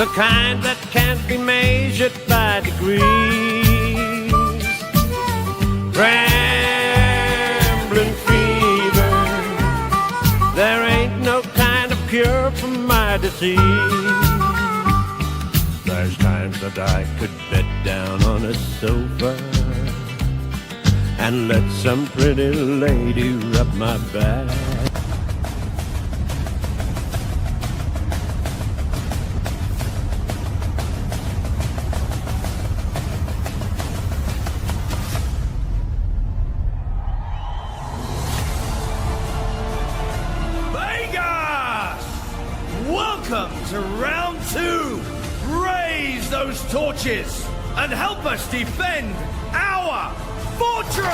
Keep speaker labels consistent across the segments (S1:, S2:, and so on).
S1: the kind that can't be measured by degrees. Rambling fever, there ain't no kind of cure for my disease. There's times that I could bed down on a sofa and let some pretty lady rub my back.
S2: Welcome to round 2. Raise those torches and help us defend our fortress!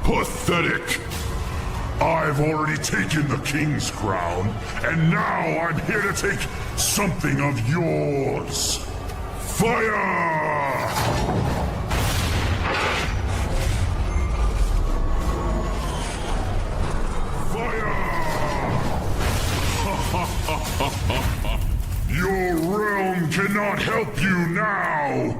S3: Pathetic! I've already taken the king's crown, and now I'm here to take something of yours. Fire! Your realm cannot help you now!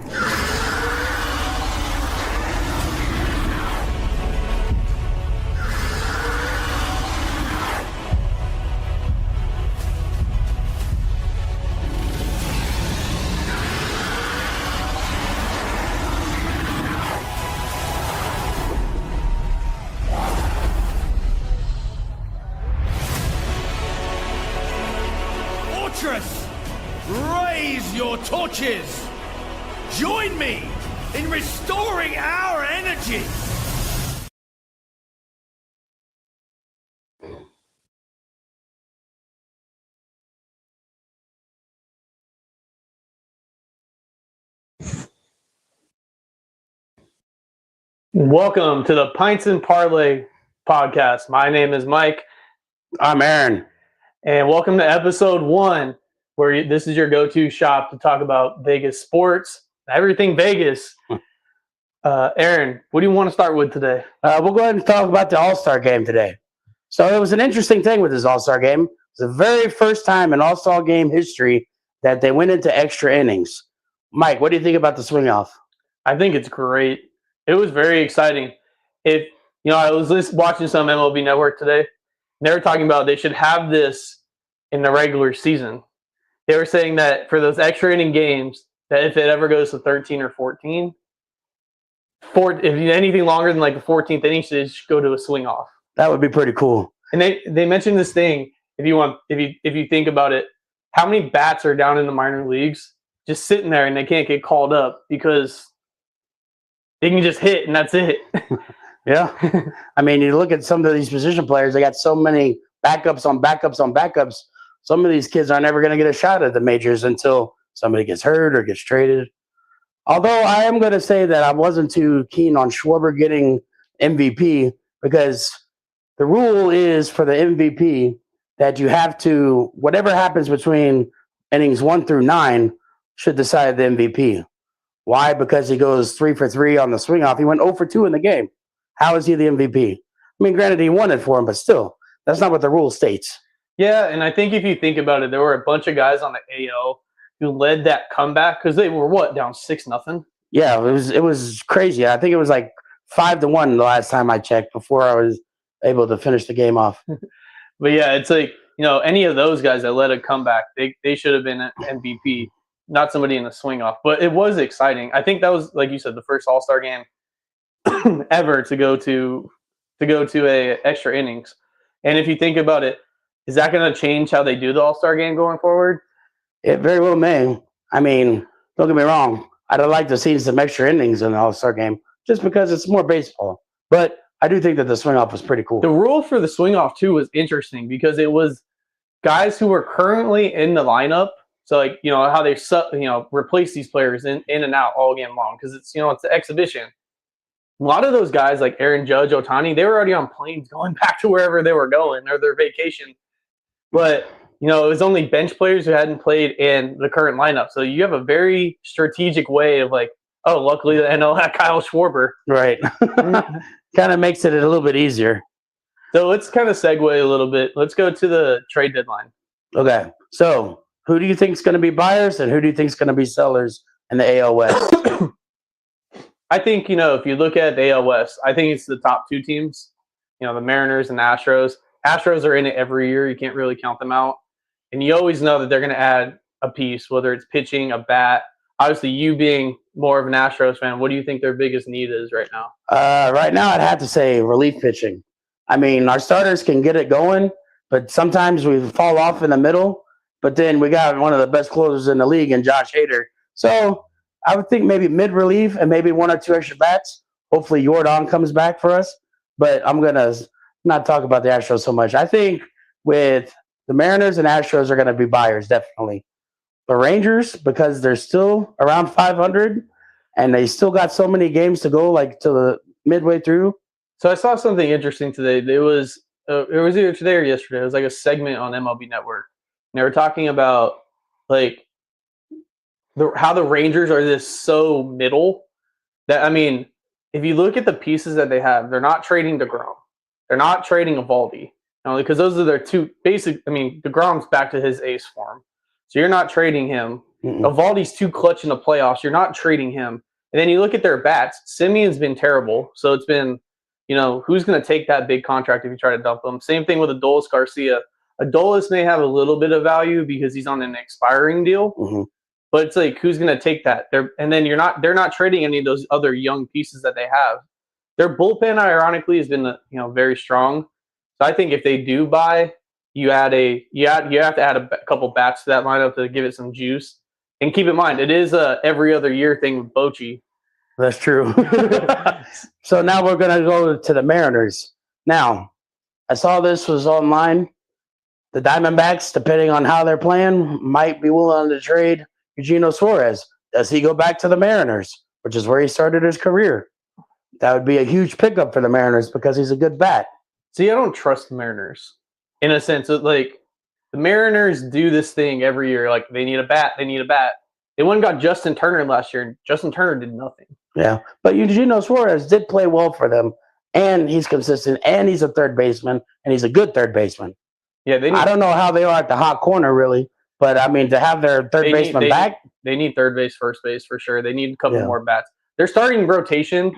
S2: Fortress, raise your torches! Join me in restoring our energy!
S4: Welcome to the Pints and Parlay podcast. My name is Mike.
S5: I'm Aaron.
S4: And welcome to episode 1, where this is your go-to shop to talk about Vegas sports, everything Vegas. Aaron, what do you want to start with today?
S5: We'll go ahead and talk about the All-Star game today. So it was an interesting thing with this All-Star game. It was the very first time in All-Star game history that they went into extra innings. Mike, what do you think about the swing-off?
S4: I think it's great. It was very exciting. I was watching some MLB Network today. They were talking about they should have this in the regular season. They were saying that for those extra inning games, that if it ever goes to 13 or 14, if anything longer than like the 14th inning, should go to a swing off.
S5: That would be pretty cool.
S4: And they mentioned this thing. If you think about it, how many bats are down in the minor leagues just sitting there and they can't get called up because they can just hit and that's it.
S5: Yeah. I mean, you look at some of these position players, they got so many backups on backups on backups. Some of these kids are never going to get a shot at the majors until somebody gets hurt or gets traded. Although I am going to say that I wasn't too keen on Schwarber getting MVP because the rule is for the MVP that you have to, whatever happens between innings 1 through 9 should decide the MVP. Why? Because he goes 3 for 3 on the swing off. He went 0 for 2 in the game. How is he the MVP? I mean, granted, he won it for him, but still, that's not what the rule states.
S4: Yeah, and I think if you think about it, there were a bunch of guys on the AL who led that comeback because they were down 6-0.
S5: Yeah, it was crazy. I think it was like 5-1 the last time I checked before I was able to finish the game off.
S4: But yeah, it's like any of those guys that led a comeback, they should have been an MVP, not somebody in the swing off. But it was exciting. I think that was, like you said, the first All-Star game ever to go to a extra innings. And if you think about it, is that going to change how they do the All-Star game going forward?
S5: It very well may. I mean, don't get me wrong. I'd have liked to see some extra innings in the All-Star game just because it's more baseball. But I do think that the swing off was pretty cool.
S4: The rule for the swing off too was interesting because it was guys who were currently in the lineup. So like, how they replace these players in and out all game long because it's it's the exhibition. A lot of those guys like Aaron Judge, Ohtani, they were already on planes going back to wherever they were going or their vacation. But, it was only bench players who hadn't played in the current lineup. So you have a very strategic way of like, oh, luckily the NL had Kyle Schwarber.
S5: Right. Kind of makes it a little bit easier.
S4: So let's kind of segue a little bit. Let's go to the trade deadline.
S5: Okay. So who do you think is going to be buyers and who do you think is going to be sellers in the AL West?
S4: I think, if you look at the AL West, I think it's the top two teams, the Mariners and the Astros. Astros are in it every year. You can't really count them out. And you always know that they're going to add a piece, whether it's pitching, a bat. Obviously, you being more of an Astros fan, what do you think their biggest need is right now?
S5: Right now, I'd have to say relief pitching. I mean, our starters can get it going, but sometimes we fall off in the middle. But then we got one of the best closers in the league in Josh Hader. So I would think maybe mid-relief and maybe one or two extra bats. Hopefully Yordan comes back for us. But I'm going to not talk about the Astros so much. I think with the Mariners and Astros are going to be buyers, definitely. The Rangers, because they're still around 500 and they still got so many games to go, like to the midway through.
S4: So I saw something interesting today. It was either today or yesterday. It was like a segment on MLB Network. And they were talking about like how the Rangers are this so middle that, I mean, if you look at the pieces that they have, they're not trading DeGrom. They're not trading Eovaldi. Because those are their two basic. I mean, DeGrom's back to his ace form. So you're not trading him. Eovaldi's too clutch in the playoffs. You're not trading him. And then you look at their bats. Simeon's been terrible. So it's been, who's going to take that big contract if you try to dump him? Same thing with Adolis Garcia. Adolis may have a little bit of value because he's on an expiring deal.
S5: Mm-hmm.
S4: But it's like, who's going to take that? They're not trading any of those other young pieces that they have. Their bullpen, ironically, has been very strong. So I think if they do buy, you have to add a couple bats to that lineup to give it some juice. And keep in mind, it is a every other year thing with Bochy.
S5: That's true. So now we're going to go to the Mariners. Now, I saw this was online. The Diamondbacks, depending on how they're playing, might be willing to trade Eugenio Suarez. Does he go back to the Mariners, which is where he started his career? That would be a huge pickup for the Mariners because he's a good bat.
S4: See, I don't trust the Mariners in a sense. Like, the Mariners do this thing every year. Like, they need a bat. They went and got Justin Turner last year, and Justin Turner did nothing.
S5: Yeah, but Eugenio Suarez did play well for them, and he's consistent, and he's a third baseman, and he's a good third baseman.
S4: Yeah,
S5: I don't know how they are at the hot corner, really, but, I mean, to have their third baseman back.
S4: They need third base, first base for sure. They need a couple more bats. Their starting rotation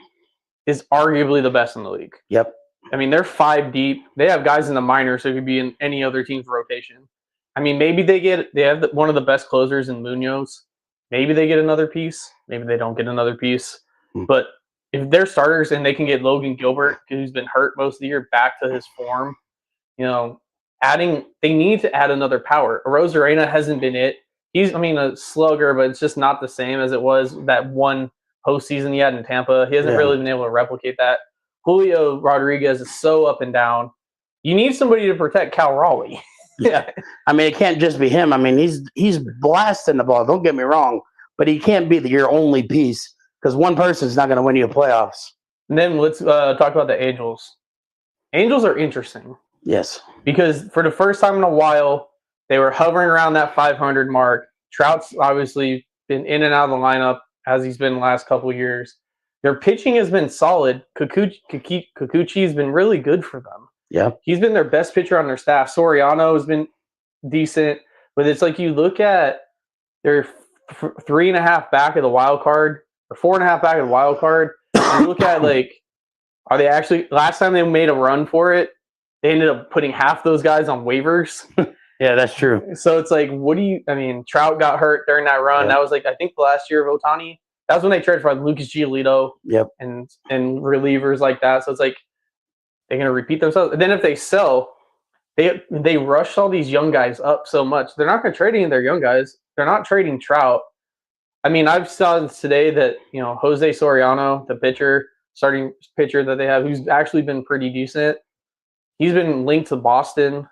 S4: is arguably the best in the league.
S5: Yep.
S4: I mean, they're 5 deep. They have guys in the minors who could be in any other team's rotation. I mean, maybe they have one of the best closers in Munoz. Maybe they get another piece. Maybe they don't get another piece. But if they're starters and they can get Logan Gilbert, who's been hurt most of the year, back to his form, they need to add another power. Arozarena hasn't been it. He's, a slugger, but it's just not the same as it was that one postseason he had in Tampa. He hasn't really been able to replicate that. Julio Rodriguez is so up and down. You need somebody to protect Cal Raleigh.
S5: Yeah. I mean, it can't just be him. I mean, he's blasting the ball. Don't get me wrong. But he can't be your only piece because one person's not going to win you playoffs.
S4: And then let's talk about the Angels. Angels are interesting.
S5: Yes.
S4: Because for the first time in a while, they were hovering around that 500 mark. Trout's obviously been in and out of the lineup as he's been the last couple of years. Their pitching has been solid. Kikuchi has been really good for them.
S5: Yeah.
S4: He's been their best pitcher on their staff. Soriano has been decent. But it's like you look at their 3.5 back of the wild card, or 4.5 back of the wild card. You look at, are they actually – last time they made a run for it, they ended up putting half those guys on waivers.
S5: Yeah, that's true.
S4: So it's like, Trout got hurt during that run.
S5: Yep.
S4: That was I think the last year of Ohtani. That was when they traded for Lucas Giolito.
S5: Yep.
S4: And relievers like that. So it's like they're going to repeat themselves. And then if they sell, they rush all these young guys up so much. They're not going to trade any of their young guys. They're not trading Trout. I mean, I've saw today that, Jose Soriano, the starting pitcher that they have, who's actually been pretty decent, he's been linked to Boston.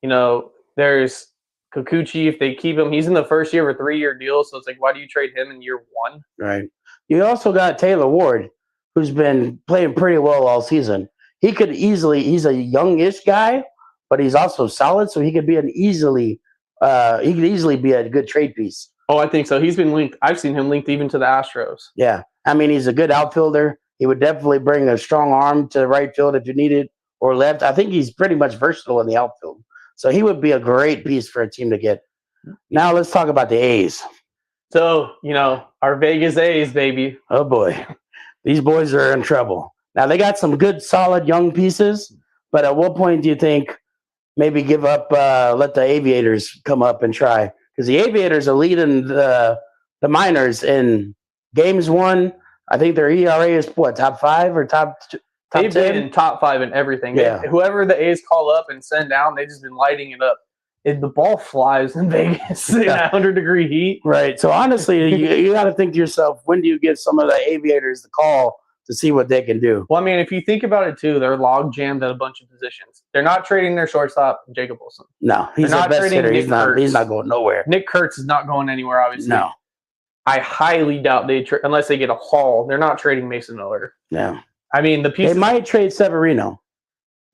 S4: There's Kikuchi. If they keep him, he's in the first year of a 3-year deal. So it's like, why do you trade him in year 1?
S5: Right. You also got Taylor Ward, who's been playing pretty well all season. He's a youngish guy, but he's also solid. So he could be easily be a good trade piece.
S4: Oh, I think so. He's been linked. I've seen him linked even to the Astros.
S5: Yeah. I mean, he's a good outfielder. He would definitely bring a strong arm to right field if you need it, or left. I think he's pretty much versatile in the outfield. So he would be a great piece for a team to get. Now let's talk about the A's.
S4: So, our Vegas A's, baby.
S5: Oh boy, these boys are in trouble. Now they got some good, solid young pieces, but at what point do you think maybe give up, let the Aviators come up and try? Because the Aviators are leading the minors in games won. I think their ERA is what, top 5 or top
S4: They've
S5: 10?
S4: been top 5 in everything.
S5: Yeah.
S4: Whoever the A's call up and send down, they've just been lighting it up. The ball flies in Vegas in 100-degree heat.
S5: Right. So honestly, you got to think to yourself, when do you give some of the Aviators the call to see what they can do?
S4: Well, I mean, if you think about it too, they're log jammed at a bunch of positions. They're not trading their shortstop, Jacob Wilson.
S5: No, he's
S4: They're
S5: the
S4: not
S5: best
S4: trading
S5: hitter.
S4: Nick
S5: He's not
S4: Kurtz.
S5: going nowhere.
S4: Nick Kurtz is not going anywhere, obviously.
S5: No.
S4: I highly doubt unless they get a haul, they're not trading Mason Miller.
S5: No.
S4: I mean, the
S5: They
S4: pieces.
S5: might trade Severino.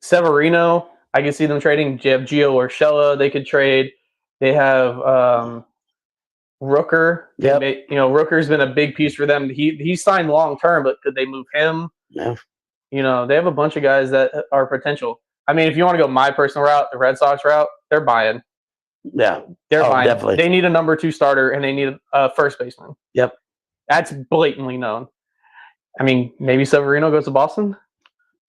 S4: Severino, I can see them trading. You have Gio Urshela, they could trade. They have Rooker.
S5: Yep.
S4: Rooker's been a big piece for them. He signed long term, but could they move him?
S5: No.
S4: They have a bunch of guys that are potential. I mean, if you want to go my personal route, the Red Sox route, they're buying.
S5: Yeah.
S4: They're buying.
S5: Definitely.
S4: They need a number 2 starter and they need a first baseman.
S5: Yep.
S4: That's blatantly known. I mean, maybe Severino goes to Boston.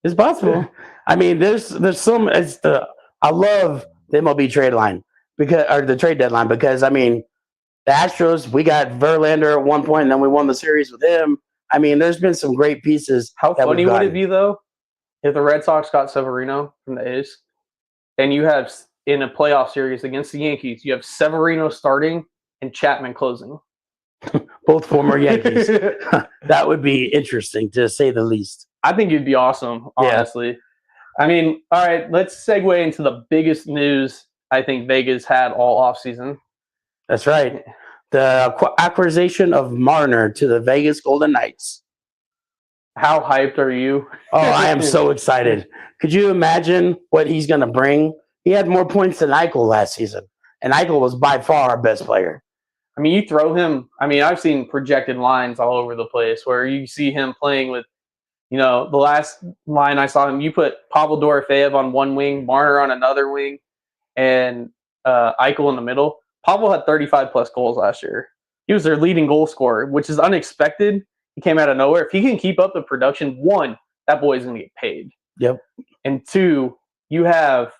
S5: It's possible. I mean, there's some. I love the MLB trade line the trade deadline because I mean, the Astros, we got Verlander at one point, and then we won the series with him. I mean, there's been some great pieces.
S4: How
S5: that
S4: funny
S5: we've
S4: would
S5: gotten.
S4: it be though if the Red Sox got Severino from the A's, and you have in a playoff series against the Yankees, you have Severino starting and Chapman closing.
S5: Both former Yankees. That would be interesting to say the least.
S4: I think it'd be awesome,
S5: Yeah.
S4: honestly. I mean, all right, let's segue into the biggest news I think Vegas had all offseason.
S5: That's right. The acquisition of Marner to the Vegas Golden Knights.
S4: How hyped are you?
S5: Oh, I am so excited. Could you imagine what he's going to bring? He had more points than Eichel last season, and Eichel was by far our best player.
S4: I mean, you throw him. I mean, I've seen projected lines all over the place where you see him playing with, the last line I saw him, you put Pavel Dorofeyev on one wing, Marner on another wing, and Eichel in the middle. Pavel had 35-plus goals last year. He was their leading goal scorer, which is unexpected. He came out of nowhere. If he can keep up the production, 1, that boy is going to get paid.
S5: Yep.
S4: And 2, you have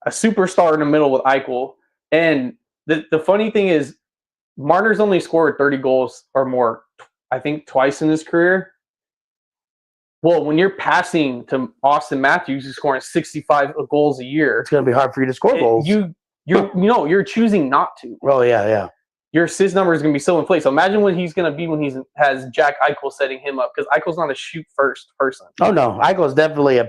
S4: a superstar in the middle with Eichel. And the funny thing is, Marner's only scored 30 goals or more, I think, twice in his career. Well, when you're passing to Austin Matthews, who's scoring 65 goals a year,
S5: It's going to be hard for you to score goals.
S4: you're choosing not to.
S5: Oh, yeah.
S4: Your assist number is going to be so inflated. So imagine what he's going to be when he has Jack Eichel setting him up, because Eichel's not a shoot first person.
S5: Oh, no. Eichel's definitely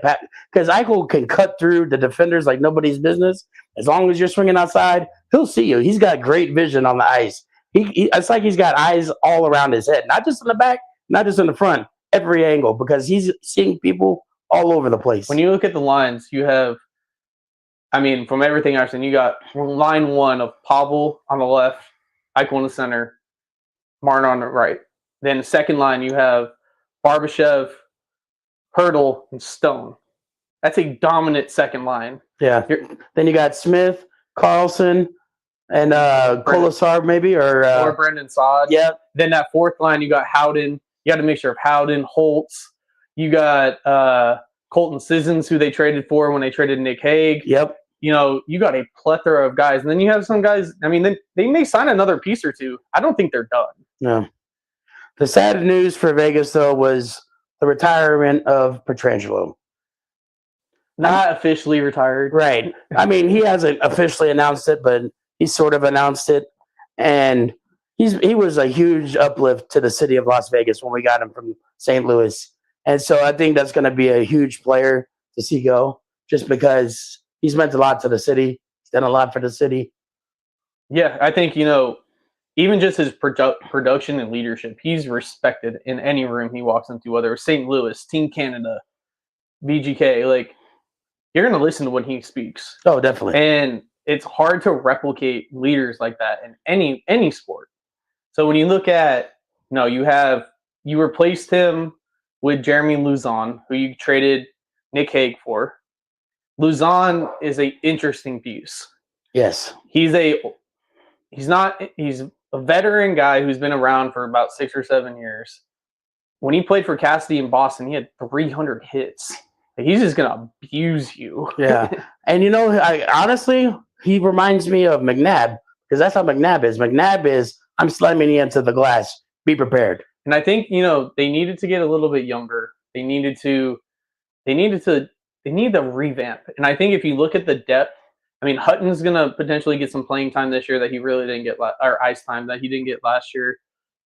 S5: because Eichel can cut through the defenders like nobody's business. As long as you're swinging outside, he'll see you. He's got great vision on the ice. It's like he's got eyes all around his head, not just in the back, not just in the front, every angle, because he's seeing people all over the place.
S4: When you look at the lines, you have, I mean, from everything I've seen, you got line 1 of Pavel on the left, Eichel in the center, Marner on the right. Then the second line, you have Barbashev, Hurdle, and Stone. That's a dominant second line.
S5: Yeah. Then you got Smith, Carlson, and Kolesar maybe,
S4: Or Brendan Saad.
S5: yeah.
S4: Then that fourth line, you got Howden. You got a mixture of Howden, Holtz. You got Colton Sissons, who they traded for when they traded Nick Hague.
S5: Yep.
S4: You got a plethora of guys. And then you have some guys, I mean, they may sign another piece or two. I don't think they're done.
S5: No. The sad news for Vegas, though, was the retirement of Pietrangelo.
S4: Not officially retired.
S5: Right. I mean, he hasn't officially announced it, but he sort of announced it. And he was a huge uplift to the city of Las Vegas when we got him from St. Louis. And so I think that's going to be a huge player to see go, just because he's meant a lot to the city. He's done a lot for the city.
S4: Yeah, I think, even just his production and leadership, he's respected in any room he walks into, whether it's St. Louis, Team Canada, VGK. Like, you're going to listen to when he speaks.
S5: Oh, definitely.
S4: And it's hard to replicate leaders like that in any sport. So when you look at, you replaced him with Jeremy Luzon, who you traded Nick Hague for. Luzon is a interesting piece.
S5: Yes.
S4: He's a veteran guy who's been around for about 6 or 7 years. When he played for Cassidy in Boston, he had 300 hits. Like, he's just gonna abuse you.
S5: Yeah. And honestly, he reminds me of McNabb, because that's how McNabb is. McNabb is, I'm slamming you into the glass. Be prepared.
S4: And I think, they needed to get a little bit younger. They needed to revamp. And I think if you look at the depth, I mean, Hutton's going to potentially get some playing time this year that he really didn't get, or ice time that he didn't get last year.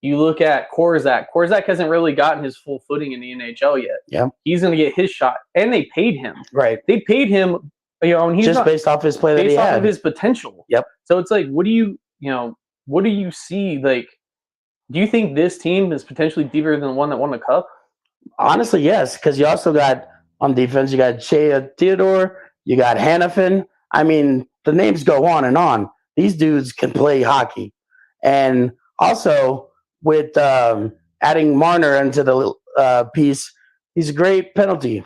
S4: You look at Korzak. Korzak hasn't really gotten his full footing in the NHL yet.
S5: Yeah.
S4: He's going to get his shot. And they paid him.
S5: Right.
S4: They paid him, and he's
S5: just based off his play that he
S4: based off
S5: had.
S4: of his potential.
S5: Yep.
S4: So it's like, what do you see? Like, do you think this team is potentially deeper than the one that won the cup?
S5: Honestly, yes, because you also got on defense, you got Shea Theodore, you got Hannafin. I mean, the names go on and on. These dudes can play hockey. And also, with adding Marner into the piece, he's a great penalty.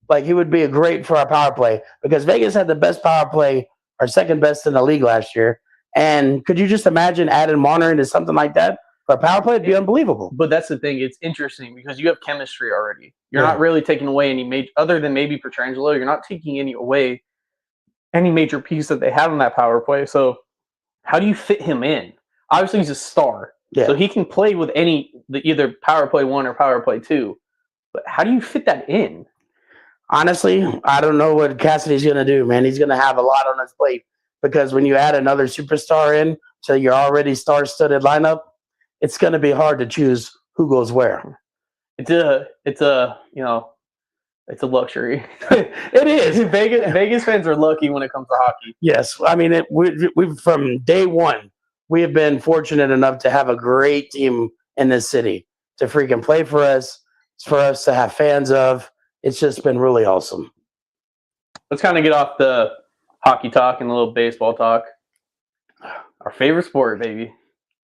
S5: Like, he would be a great for our power play, because Vegas had the best power play, or second best in the league last year. And could you just imagine adding Marner into something like that? For a power play, it'd be unbelievable.
S4: But that's the thing. It's interesting because you have chemistry already. You're not really taking away any other than maybe Pietrangelo. You're not taking any major piece that they have on that power play. So how do you fit him in? Obviously, he's a star.
S5: Yeah.
S4: So he can play with either power play 1 or power play 2. But how do you fit that in?
S5: Honestly, I don't know what Cassidy's going to do, man. He's going to have a lot on his plate, because when you add another superstar in to your already star-studded lineup, it's going to be hard to choose who goes where.
S4: It's a luxury.
S5: It is.
S4: Vegas fans are lucky when it comes to hockey.
S5: Yes. I mean, we've from day one, we have been fortunate enough to have a great team in this city to freaking play for us, for us to have fans of. It's just been really awesome.
S4: Let's kind of get off the hockey talk and a little baseball talk. Our favorite sport, baby.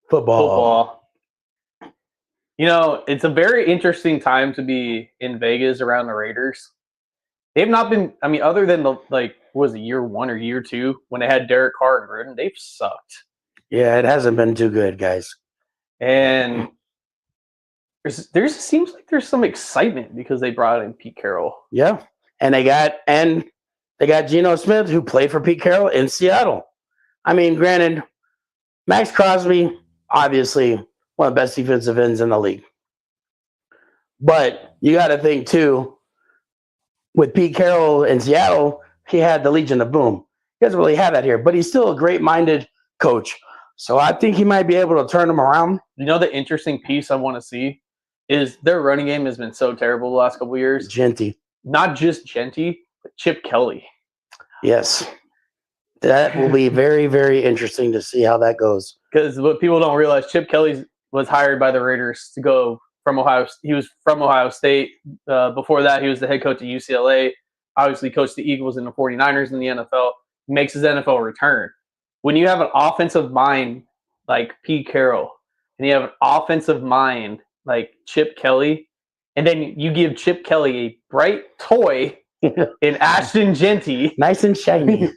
S5: Football.
S4: It's a very interesting time to be in Vegas around the Raiders. They've not been, other than year 1 or year 2 when they had Derek Carr and Gruden, they've sucked.
S5: Yeah, it hasn't been too good, guys.
S4: And there seems like there's some excitement because they brought in Pete Carroll.
S5: Yeah. And they got Geno Smith, who played for Pete Carroll in Seattle. I mean, granted, Max Crosby, obviously one of the best defensive ends in the league. But you got to think, too, with Pete Carroll in Seattle, he had the Legion of Boom. He doesn't really have that here, but he's still a great-minded coach. So I think he might be able to turn them around.
S4: The interesting piece I want to see is their running game has been so terrible the last couple of years.
S5: Genty.
S4: Not just Genty, but Chip Kelly.
S5: Yes. That will be very, very interesting to see how that goes.
S4: Because what people don't realize, Chip Kelly was hired by the Raiders to go from Ohio. He was from Ohio State. Before that, he was the head coach at UCLA. Obviously coached the Eagles and the 49ers in the NFL. He makes his NFL return. When you have an offensive mind like Pete Carroll, and you have an offensive mind like Chip Kelly, and then you give Chip Kelly a bright toy in Ashton Genty.
S5: Nice and shiny.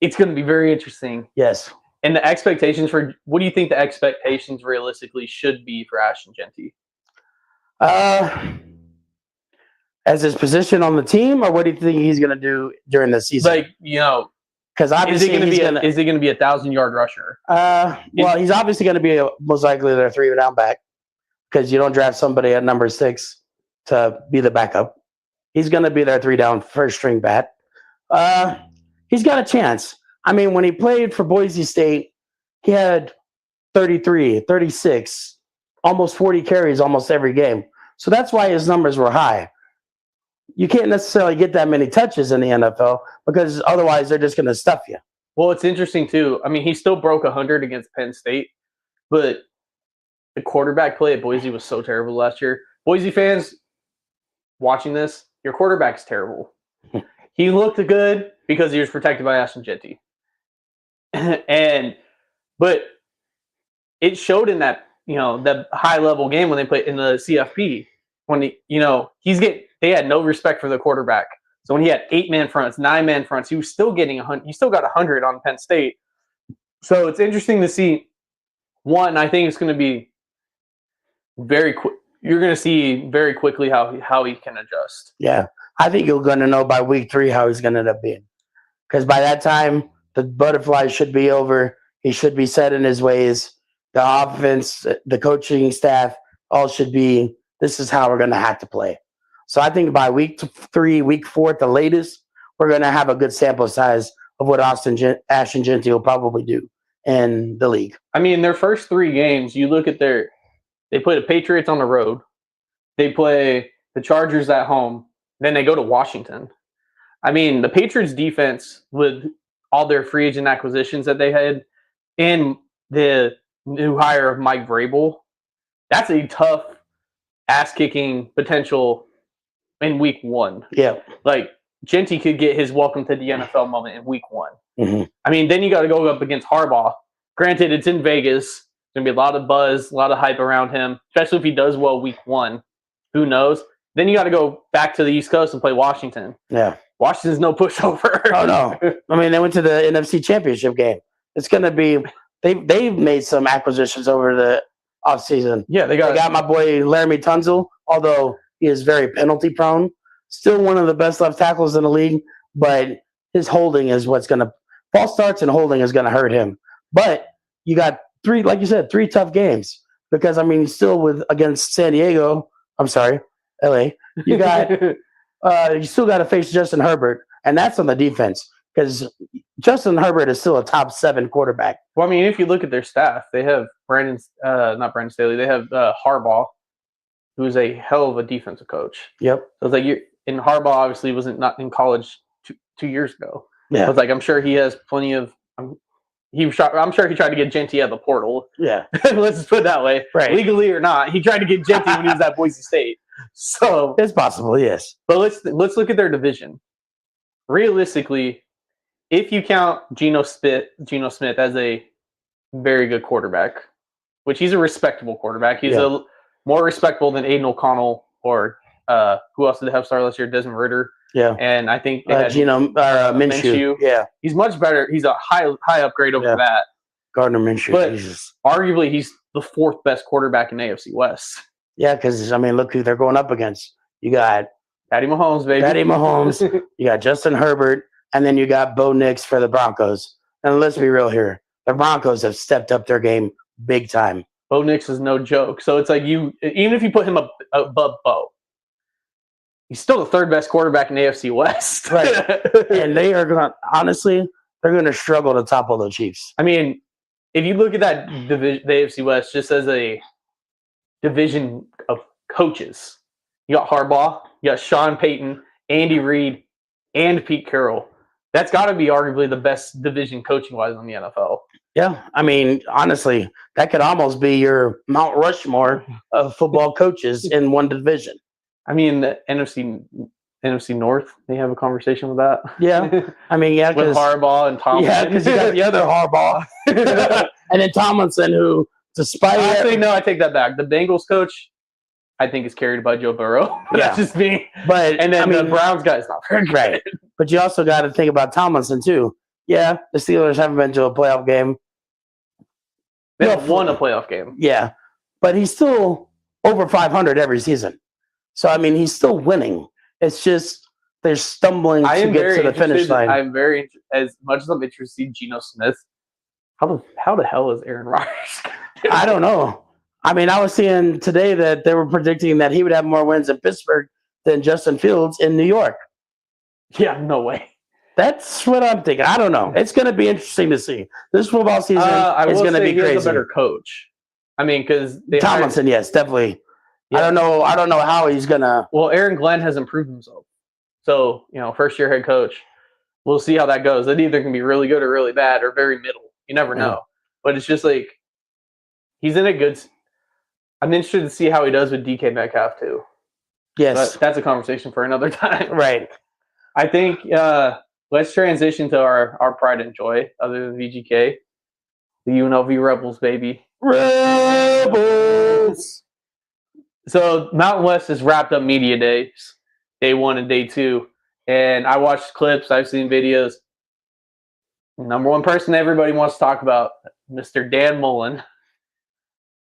S4: It's going to be very interesting.
S5: Yes.
S4: And the expectations what do you think the expectations realistically should be for Ashton Genty?
S5: As his position on the team, or what do you think he's going to do during the season? Because obviously
S4: is he going to be a 1,000-yard rusher?
S5: Well, he's obviously going to be most likely their 3-down back, because you don't draft somebody at number 6 to be the backup. He's going to be their 3-down first-string bat. He's got a chance. I mean, when he played for Boise State, he had 33, 36, almost 40 carries almost every game. So that's why his numbers were high. You can't necessarily get that many touches in the NFL, because otherwise they're just going to stuff you.
S4: Well, it's interesting, too. I mean, he still broke 100 against Penn State, but the quarterback play at Boise was so terrible last year. Boise fans watching this, your quarterback's terrible. He looked good because he was protected by Ashton Genty. But it showed in that, that high level game when they played in the CFP, when they had no respect for the quarterback. So when he had 8-man fronts, 9-man fronts, he was still getting 100. He still got 100 on Penn State. So it's interesting to see. One, I think it's going to be very quick. You're going to see very quickly how he can adjust.
S5: Yeah, I think you're going to know by week 3 how he's going to end up being. Because by that time, the butterflies should be over. He should be set in his ways. The offense, the coaching staff, all should be, this is how we're going to have to play. So I think by week 3, week 4 at the latest, we're going to have a good sample size of what Ashton Jeanty will probably do in the league.
S4: I mean, their first 3 games, you look at they play the Patriots on the road. They play the Chargers at home. Then they go to Washington. I mean, the Patriots defense with all their free agent acquisitions that they had and the new hire of Mike Vrabel, that's a tough ass-kicking potential in week 1.
S5: Yeah.
S4: Like, Jeanty could get his welcome to the NFL moment in week 1.
S5: Mm-hmm.
S4: I mean, then you got to go up against Harbaugh. Granted, it's in Vegas. There's going to be a lot of buzz, a lot of hype around him, especially if he does well week 1. Who knows? Then you got to go back to the East Coast and play Washington.
S5: Yeah.
S4: Washington's no pushover.
S5: Oh, no. I mean, they went to the NFC Championship game. It's going to be – they've made some acquisitions over the offseason.
S4: Yeah, they
S5: They got
S4: got
S5: my boy Laramie Tunsil, although he is very penalty prone. Still one of the best left tackles in the league, but his holding is what's going to – false starts and holding is going to hurt him. But you got 3, like you said, 3 tough games because, I mean, he's still against San Diego. I'm sorry, LA. You got you still got to face Justin Herbert, and that's on the defense because Justin Herbert is still a top 7 quarterback.
S4: Well, I mean, if you look at their staff, they have not Brandon Staley, they have Harbaugh, who's a hell of a defensive coach.
S5: Yep.
S4: So it's like and Harbaugh obviously wasn't not in college 2 years ago.
S5: Yeah.
S4: So it's like I'm sure he has plenty of. I'm sure he tried to get Jeanty out of the portal.
S5: Yeah.
S4: Let's just put it that way.
S5: Right.
S4: Legally or not, he tried to get Jeanty when he was at Boise State. So,
S5: It's possible, yes.
S4: but let's look at their division. Realistically, if you count Geno Smith as a very good quarterback, which he's a respectable quarterback, he's a more respectable than Aiden O'Connell or who else did they have start last year? Desmond Ridder.
S5: Yeah.
S4: And I think they had
S5: Minshew.
S4: Minshew.
S5: Yeah.
S4: He's much better. He's a high upgrade over that.
S5: Gardner Minshew.
S4: But
S5: Jesus.
S4: arguably, he's the 4th best quarterback in AFC West.
S5: Yeah, because, I mean, look who they're going up against. You got
S4: Patty Mahomes, baby.
S5: Patty Mahomes. You got Justin Herbert. And then you got Bo Nix for the Broncos. And let's be real here. The Broncos have stepped up their game big time.
S4: Bo Nix is no joke. So it's like even if you put him above Bo, he's still the 3rd best quarterback in AFC West.
S5: Right. And they are going to, honestly, they're going to struggle to topple the Chiefs.
S4: I mean, if you look at that division, the AFC West, just as a division of coaches, you got Harbaugh, you got Sean Payton, Andy Reid, and Pete Carroll. That's got to be arguably the best division coaching-wise in the NFL.
S5: Yeah, I mean, honestly, that could almost be your Mount Rushmore of football coaches in one division.
S4: I mean, the NFC North, they have a conversation with that.
S5: Yeah, I mean, yeah,
S4: with Harbaugh and Tomlinson.
S5: Yeah, because you got the other Harbaugh, and then Tomlinson, who, despite
S4: actually, no, I take that back. The Bengals coach, I think, is carried by Joe Burrow. That's just me.
S5: But
S4: and then
S5: I mean,
S4: the Browns guy's not very good.
S5: Right. But you also got to think about Tomlinson too. Yeah, the Steelers haven't been to a playoff game.
S4: They have won a playoff game.
S5: Yeah, but he's still over 500 every season. So I mean, he's still winning. It's just they're stumbling to get to the finish line.
S4: I'm very as much as I'm interested in Geno Smith. How the hell is Aaron Rodgers?
S5: I don't know. I mean, I was seeing today that they were predicting that he would have more wins in Pittsburgh than Justin Fields in New York.
S4: Yeah, no way.
S5: That's what I'm thinking. I don't know. It's going to be interesting to see. This football season is going to be crazy.
S4: He's a better coach. I mean, because
S5: Tomlinson, yes, definitely. Yeah. I don't know how he's going to.
S4: Well, Aaron Glenn has improved himself. So, first year head coach. We'll see how that goes. It either can be really good or really bad or very middle. You never know. But it's just like he's in a good. I'm interested to see how he does with DK Metcalf too.
S5: Yes,
S4: but that's a conversation for another time.
S5: Right.
S4: I think let's transition to our pride and joy, other than VGK, the UNLV Rebels, baby.
S5: Rebels.
S4: So Mountain West has wrapped up media days, day 1 and day 2, And I watched clips. I've seen videos. Number one person everybody wants to talk about, Mr. Dan Mullen.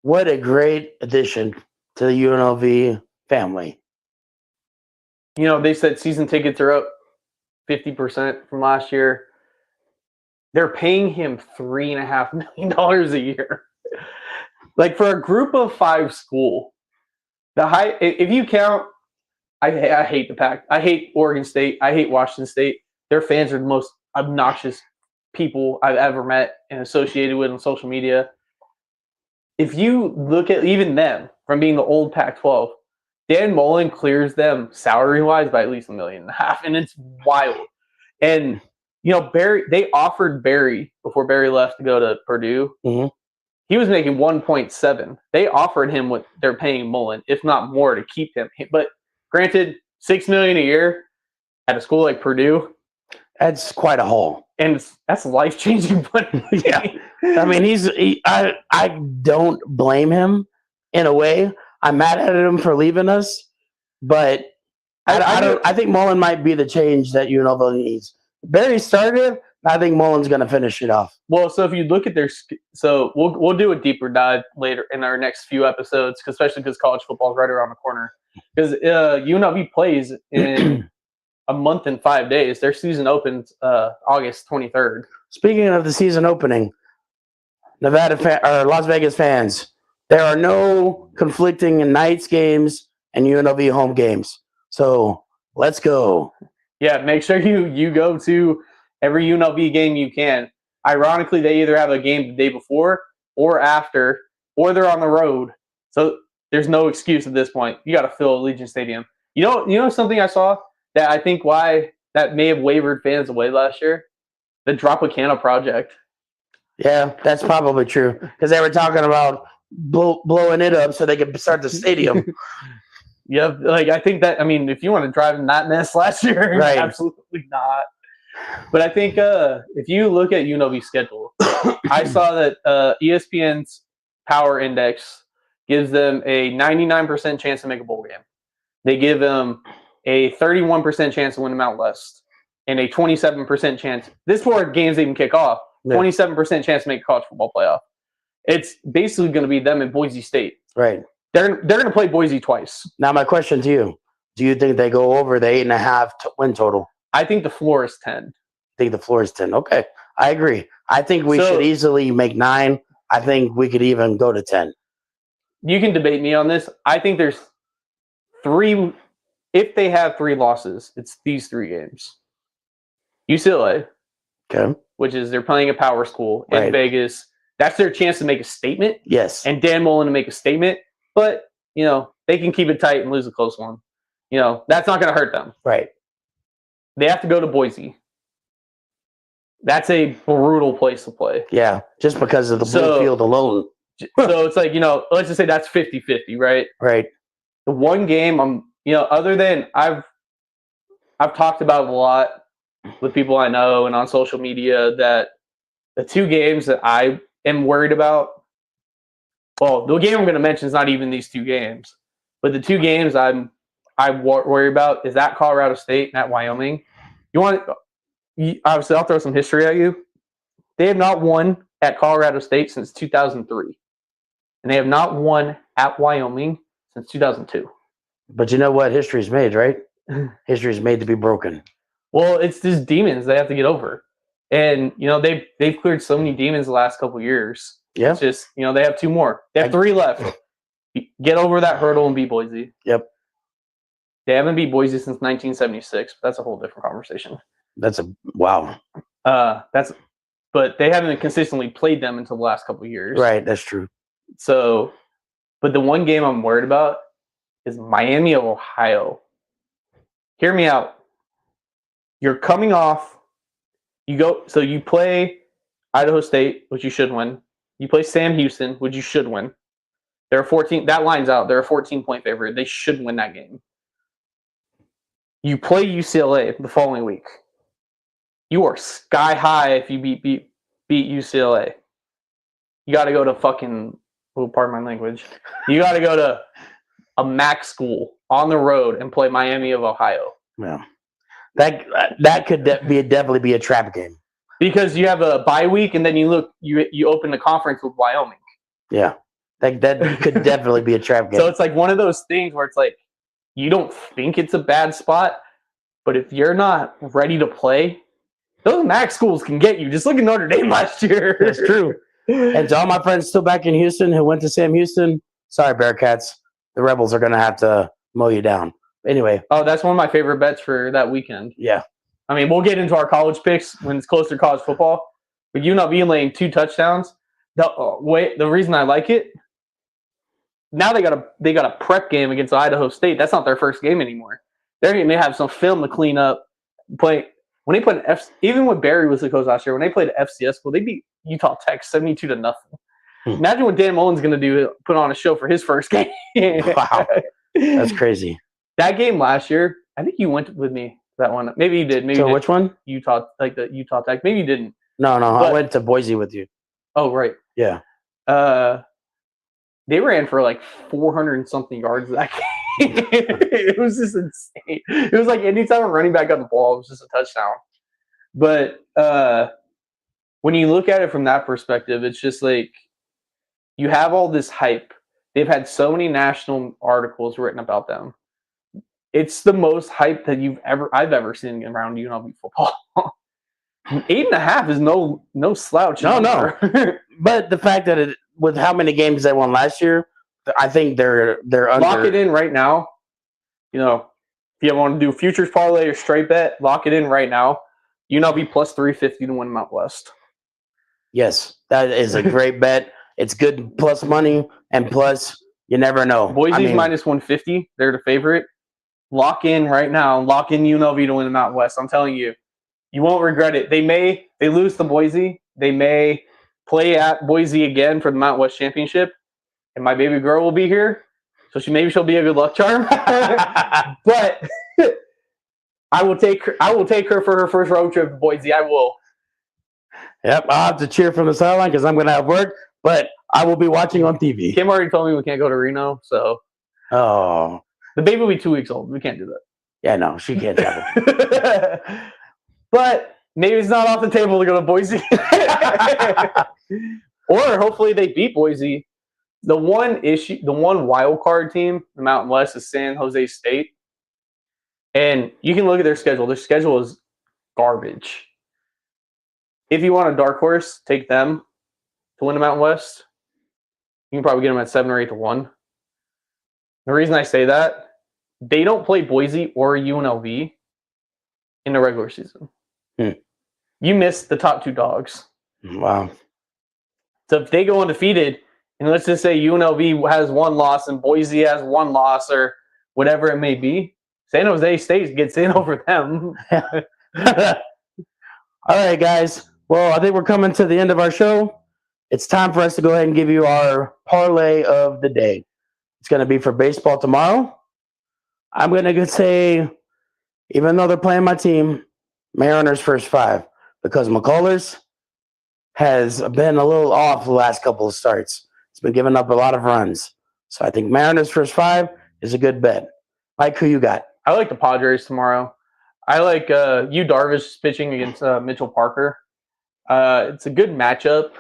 S5: What a great addition to the UNLV family.
S4: You know, they said season tickets are up 50% from last year. They're paying him $3.5 million a year. Like, for a group of 5 school, if you count, I hate the Pac. I hate Oregon State. I hate Washington State. Their fans are the most obnoxious people I've ever met and associated with on social media. If you look at even them from being the old Pac-12, Dan Mullen clears them salary-wise by at least $1.5 million, and it's wild. And you know, they offered Barry before Barry left to go to Purdue.
S5: Mm-hmm.
S4: He was making 1.7. They offered him what they're paying Mullen, if not more, to keep him. But granted, $6 million a year at a school like Purdue,
S5: that's quite a haul,
S4: and that's life-changing money.
S5: Yeah, I mean, I don't blame him in a way. I'm mad at him for leaving us, but I think Mullen might be the change that UNLV needs. Barry started. I think Mullen's going to finish it off.
S4: Well, so if you look at so we'll do a deeper dive later in our next few episodes, especially because college football is right around the corner. Because UNLV plays in a month and 5 days. Their season opens August 23rd.
S5: Speaking of the season opening, Las Vegas fans, there are no conflicting nights games and UNLV home games. So let's go.
S4: Yeah, make sure you go to every UNLV game you can. Ironically, they either have a game the day before or after, or they're on the road. So there's no excuse at this point. You got to fill Allegiant Stadium. You know something I saw that I think why that may have wavered fans away last year? The Tropicana project.
S5: Yeah, that's probably true because they were talking about blowing it up so they could start the stadium.
S4: Yeah, like I think that, I mean, if you want to drive in that mess last year,
S5: right.
S4: Absolutely not. But I think if you look at UNLV's schedule, I saw that ESPN's Power Index gives them a 99% chance to make a bowl game. They give them a 31% chance to win the Mountain West and a 27% chance. This before games even kick off. 27% chance to make a college football playoff. It's basically going to be them and Boise State.
S5: Right.
S4: They're going to play Boise twice.
S5: Now, my question to you: do you think they go over the 8.5 win total?
S4: I think the floor is 10.
S5: I think the floor is 10. Okay, I agree. I think we should easily make 9. I think we could even go to 10.
S4: You can debate me on this. I think there's 3. If they have 3 losses, it's these 3 games. UCLA,
S5: okay,
S4: which is they're playing a power school in Vegas. That's their chance to make a statement.
S5: Yes.
S4: And Dan Mullen to make a statement. But, you know, they can keep it tight and lose a close one. You know, that's not going to hurt them.
S5: Right.
S4: They have to go to Boise. That's a brutal place to play.
S5: Yeah, just because of the blue field alone.
S4: So it's like, you know, let's just say that's 50-50, right?
S5: Right.
S4: The one game other than I've talked about it a lot with people I know and on social media, that the 2 games that I am worried about, well, the game I'm going to mention is not even these 2 games, but the 2 games I worry about is at Colorado State and at Wyoming. Obviously, I'll throw some history at you. They have not won at Colorado State since 2003. And they have not won at Wyoming since 2002.
S5: But you know what? History's made, right? History's made to be broken.
S4: Well, it's just demons they have to get over. And, you know, they've cleared so many demons the last couple of years.
S5: Yeah.
S4: It's just, you know, they have 2 more. They have 3 left. Get over that hurdle and beat Boise.
S5: Yep.
S4: They haven't beat Boise since 1976. But that's a whole different conversation.
S5: That's wow.
S4: But they haven't consistently played them until the last couple of years.
S5: Right, that's true.
S4: So, but the one game I'm worried about is Miami of Ohio. Hear me out. You're coming off. You play Idaho State, which you should win. You play Sam Houston, which you should win. They're 14. That line's out. They're a 14-point favorite. They should win that game. You play UCLA the following week. You are sky high if you beat UCLA. You got to go to fucking, pardon my language. You got to go to a MAC school on the road and play Miami of Ohio.
S5: Yeah. That could definitely be a trap game.
S4: Because you have a bye week, and then you open the conference with Wyoming.
S5: Yeah, that could definitely be a trap game.
S4: So it's like one of those things where it's like you don't think it's a bad spot, but if you're not ready to play, those MAC schools can get you. Just look at Notre Dame last year.
S5: That's true. And to all my friends still back in Houston who went to Sam Houston, sorry, Bearcats. The Rebels are going to have to mow you down. Anyway.
S4: Oh, that's one of my favorite bets for that weekend.
S5: Yeah.
S4: I mean, we'll get into our college picks when it's closer to college football. But UNLV laying 2 touchdowns. The reason I like it, now they got a prep game against Idaho State. That's not their first game anymore. They're going to have some film to clean up. When they put even when Barry was the coach last year, when they played FCS school, they beat Utah Tech 72-0. Imagine what Dan Mullen's going to do, put on a show for his first game.
S5: Wow. That's crazy.
S4: That game last year, I think you went with me that one. Maybe you did. Maybe
S5: so
S4: you
S5: which one?
S4: Utah, like the Utah Tech. Maybe you didn't.
S5: No. I went to Boise with you.
S4: Oh, right.
S5: Yeah.
S4: They ran for like 400 and something yards that game. It was just insane. It was like anytime a running back got the ball, it was just a touchdown. But when you look at it from that perspective, it's just like you have all this hype. They've had so many national articles written about them. It's the most hype that I've ever seen around UNLV football. 8.5 is no slouch.
S5: No. But the fact that with how many games they won last year, I think they're under.
S4: Lock it in right now. You know, if you want to do futures parlay or straight bet, lock it in right now. UNLV plus 350 to win Mount West.
S5: Yes, that is a great bet. It's good plus money, and plus you never know.
S4: Boise's minus 150. They're the favorite. Lock in right now. Lock in UNLV to win the Mount West. I'm telling you, you won't regret it. They lose to Boise. They may play at Boise again for the Mount West Championship, and my baby girl will be here, so she'll be a good luck charm. But I will take her for her first road trip to Boise. I will.
S5: Yep, I'll have to cheer from the sideline because I'm going to have work, but I will be watching on TV.
S4: Kim already told me we can't go to Reno, so.
S5: Oh.
S4: The baby will be 2 weeks old. We can't do that.
S5: Yeah, no, she can't travel.
S4: But maybe it's not off the table to go to Boise. Or hopefully they beat Boise. The one wild card team, the Mountain West, is San Jose State. And you can look at their schedule. Their schedule is garbage. If you want a dark horse, take them to win the Mountain West. You can probably get them at 7 or 8 to 1. The reason I say that, they don't play Boise or UNLV in the regular season. You miss the top 2 dogs.
S5: Wow.
S4: So if they go undefeated, and let's just say UNLV has 1 loss and Boise has 1 loss or whatever it may be, San Jose State gets in over them.
S5: All right, guys. Well, I think we're coming to the end of our show. It's time for us to go ahead and give you our parlay of the day. It's going to be for baseball tomorrow. I'm going to say, even though they're playing my team, Mariners first 5, because McCullers has been a little off the last couple of starts. It's been giving up a lot of runs. So I think Mariners first 5 is a good bet. Mike, who you got?
S4: I like the Padres tomorrow. I like Yu Darvish pitching against Mitchell Parker. It's a good matchup.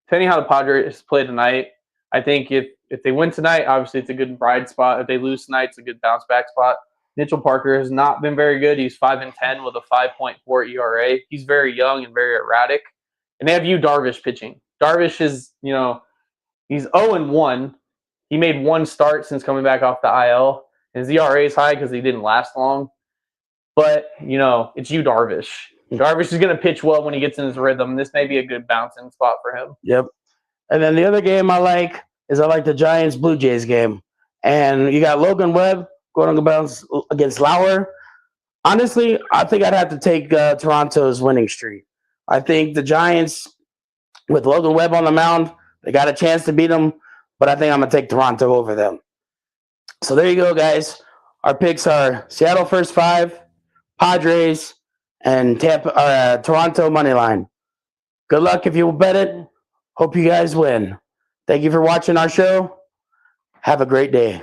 S4: Depending how the Padres play tonight, I think if they win tonight, obviously it's a good bride spot. If they lose tonight, it's a good bounce back spot. Mitchell Parker has not been very good. He's 5-10 with a 5.4 ERA. He's very young and very erratic. And they have Yu Darvish pitching. Darvish is, he's 0-1. He made 1 start since coming back off the IL. His ERA is high because he didn't last long. But, it's Yu Darvish. Darvish is going to pitch well when he gets in his rhythm. This may be a good bouncing spot for him.
S5: Yep. And then the other game I like the Giants-Blue Jays game. And you got Logan Webb going to bounce against Lauer. Honestly, I think I'd have to take Toronto's winning streak. I think the Giants, with Logan Webb on the mound, they got a chance to beat them, but I think I'm going to take Toronto over them. So there you go, guys. Our picks are Seattle first 5, Padres, and Toronto money line. Good luck if you bet it. Hope you guys win. Thank you for watching our show. Have a great day.